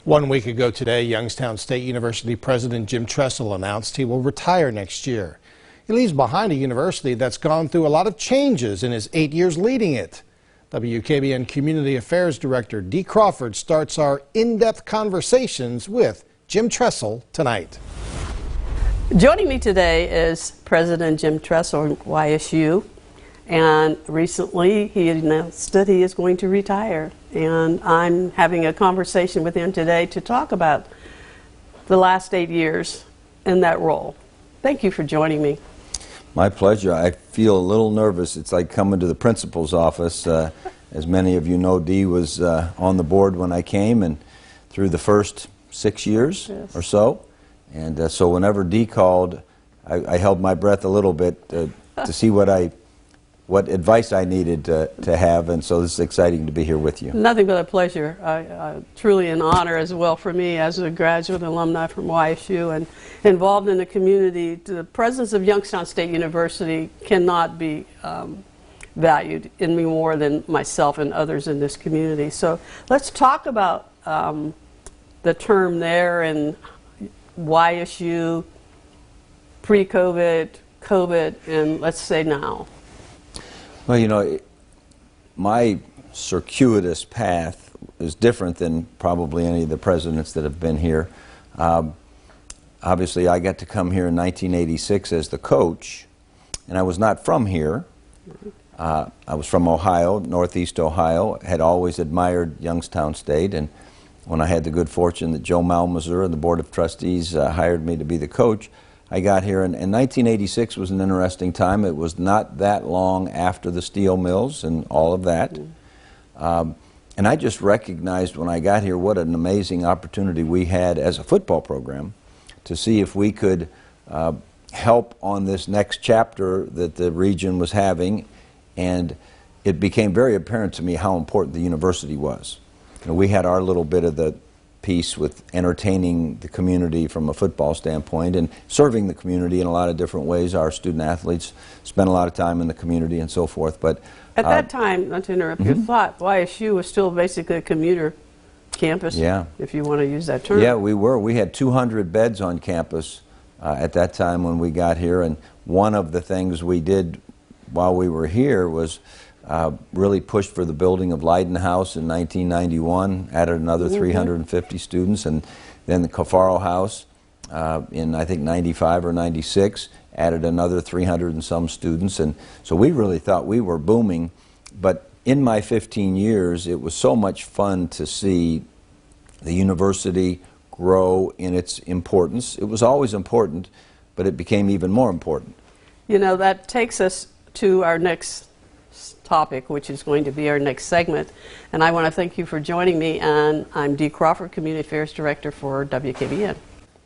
1 week ago today, Youngstown State University President Jim Tressel announced he will retire next year. He leaves behind a university that's gone through a lot of changes in his 8 years leading it. WKBN Community Affairs Director Dee Crawford starts our in-depth conversations with Jim Tressel tonight. Joining me today is President Jim Tressel of YSU, and recently he announced that he is going to retire, and I'm having a conversation with him today to talk about the last 8 years in that role. Thank you for joining me. My pleasure. I feel a little nervous. It's like coming to the principal's office. As many of you know, Dee was on the board when I came and through the first 6 years or so. And so whenever Dee called, I held my breath a little bit to see what advice I needed to have, and so this is exciting to be here with you. Nothing but a pleasure. Truly an honor as well for me as a graduate alumni from YSU and involved in the community. The presence of Youngstown State University cannot be valued in me more than myself and others in this community. So let's talk about the term there and YSU, pre-COVID, COVID, and let's say now. Well, you know, my circuitous path is different than probably any of the presidents that have been here. Obviously, I got to come here in 1986 as the coach, and I was not from here. I was from Ohio, Northeast Ohio, had always admired Youngstown State, and when I had the good fortune that Joe Malmisur and the Board of Trustees hired me to be the coach, I got here, and 1986 was an interesting time. It was not that long after the steel mills and all of that. And I just recognized when I got here what an amazing opportunity we had as a football program to see if we could help on this next chapter that the region was having. And it became very apparent to me how important the university was. You know, we had our little bit of the piece with entertaining the community from a football standpoint and serving the community in a lot of different ways. Our student athletes spent a lot of time in the community and so forth. But at that time, not to interrupt your thought, YSU was still basically a commuter campus, if you want to use that term. Yeah, we were. We had 200 beds on campus at that time when we got here, and one of the things we did while we were here was really pushed for the building of Leiden House in 1991, added another 350 students, and then the Cafaro House in I think 95 or 96 added another 300 and some students, and so we really thought we were booming. But in my 15 years, it was so much fun to see the university grow in its importance. It was always important, but it became even more important. You know, that takes us to our next topic, which is going to be our next segment. And I want to thank you for joining me, and I'm Dee Crawford, Community Affairs Director for WKBN.